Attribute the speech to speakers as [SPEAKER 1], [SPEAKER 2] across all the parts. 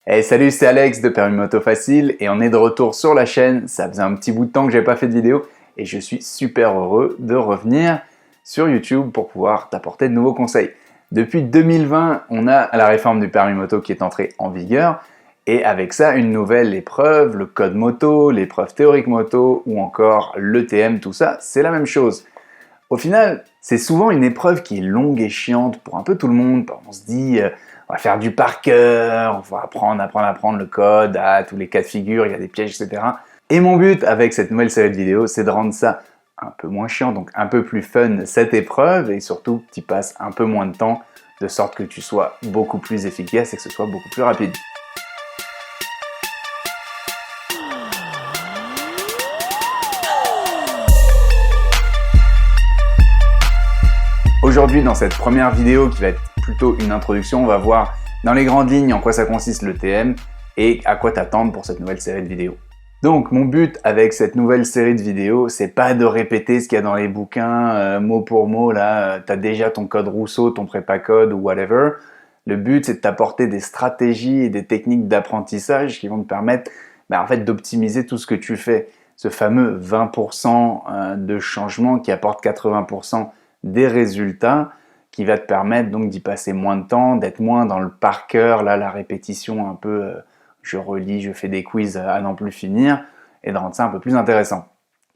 [SPEAKER 1] Hey, salut, c'est Alex de Permis Moto Facile et on est de retour sur la chaîne. Ça faisait un petit bout de temps que j'avais pas fait de vidéo et je suis super heureux de revenir sur YouTube pour pouvoir t'apporter de nouveaux conseils. Depuis 2020, on a la réforme du permis moto qui est entrée en vigueur et avec ça, une nouvelle épreuve, le code moto, l'épreuve théorique moto ou encore l'ETM, tout ça, c'est la même chose. Au final, c'est souvent une épreuve qui est longue et chiante pour un peu tout le monde. On se dit, on va faire du par cœur, on va apprendre le code, tous les cas de figure, il y a des pièges, etc. Et mon but avec cette nouvelle série de vidéos, c'est de rendre ça un peu moins chiant, donc un peu plus fun cette épreuve, et surtout que tu passes un peu moins de temps, de sorte que tu sois beaucoup plus efficace et que ce soit beaucoup plus rapide. Aujourd'hui, dans cette première vidéo qui va être plutôt une introduction, on va voir dans les grandes lignes en quoi ça consiste l'ETM et à quoi t'attendre pour cette nouvelle série de vidéos. Donc mon but avec cette nouvelle série de vidéos, c'est pas de répéter ce qu'il y a dans les bouquins mot pour mot, là, t'as déjà ton code Rousseau, ton prépa code ou whatever. Le but, c'est de t'apporter des stratégies et des techniques d'apprentissage qui vont te permettre en fait, d'optimiser tout ce que tu fais. Ce fameux 20% de changement qui apporte 80% des résultats, qui va te permettre donc d'y passer moins de temps, d'être moins dans le par cœur, là, la répétition un peu, je relis, je fais des quiz à n'en plus finir, et de rendre ça un peu plus intéressant,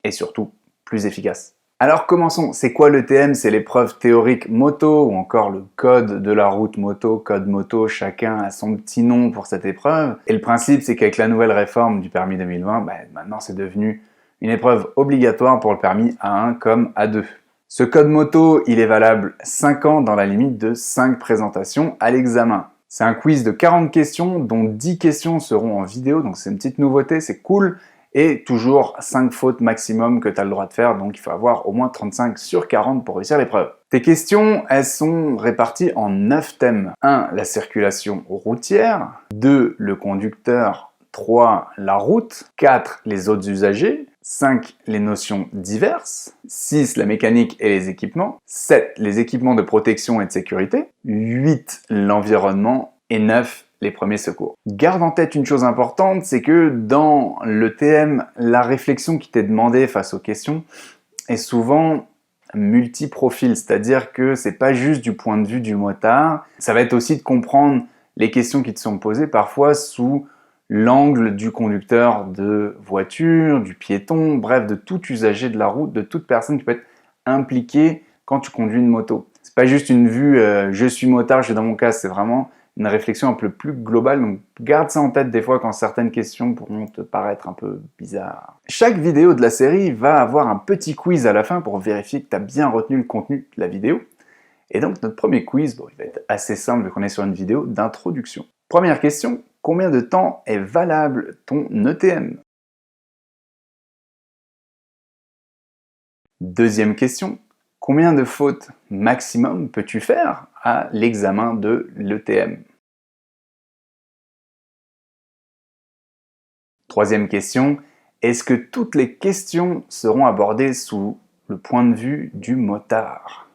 [SPEAKER 1] et surtout plus efficace. Alors commençons, c'est quoi l'ETM? C'est l'épreuve théorique moto, ou encore le code de la route moto, code moto, chacun a son petit nom pour cette épreuve, et le principe c'est qu'avec la nouvelle réforme du permis 2020, maintenant c'est devenu une épreuve obligatoire pour le permis A1 comme A2. Ce code moto, il est valable 5 ans dans la limite de 5 présentations à l'examen. C'est un quiz de 40 questions, dont 10 questions seront en vidéo, donc c'est une petite nouveauté, c'est cool. Et toujours 5 fautes maximum que tu as le droit de faire, donc il faut avoir au moins 35 sur 40 pour réussir l'épreuve. Tes questions, elles sont réparties en 9 thèmes. 1. La circulation routière. 2. Le conducteur. 3. La route. 4. Les autres usagers. 5. Les notions diverses. 6. La mécanique et les équipements. 7. Les équipements de protection et de sécurité. 8. L'environnement. Et 9. Les premiers secours. Garde en tête une chose importante, c'est que dans l'ETM, la réflexion qui t'est demandée face aux questions est souvent multi-profil, c'est-à-dire que c'est pas juste du point de vue du motard, ça va être aussi de comprendre les questions qui te sont posées parfois sous l'angle du conducteur de voiture, du piéton, bref, de tout usager de la route, de toute personne qui peut être impliquée quand tu conduis une moto. C'est pas juste une vue je suis motard, je suis dans mon casque, c'est vraiment une réflexion un peu plus globale, donc garde ça en tête des fois quand certaines questions pourront te paraître un peu bizarres. Chaque vidéo de la série va avoir un petit quiz à la fin pour vérifier que tu as bien retenu le contenu de la vidéo. Et donc notre premier quiz, il va être assez simple vu qu'on est sur une vidéo d'introduction. Première question, combien de temps est valable ton ETM? Deuxième question, combien de fautes maximum peux-tu faire à l'examen de l'ETM? Troisième question, est-ce que toutes les questions seront abordées sous le point de vue du motard?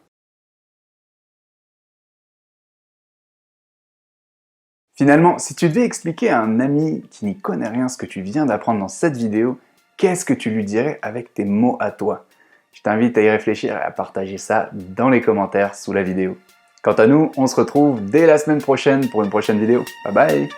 [SPEAKER 1] Finalement, si tu devais expliquer à un ami qui n'y connaît rien ce que tu viens d'apprendre dans cette vidéo, qu'est-ce que tu lui dirais avec tes mots à toi? Je t'invite à y réfléchir et à partager ça dans les commentaires sous la vidéo. Quant à nous, on se retrouve dès la semaine prochaine pour une prochaine vidéo. Bye bye!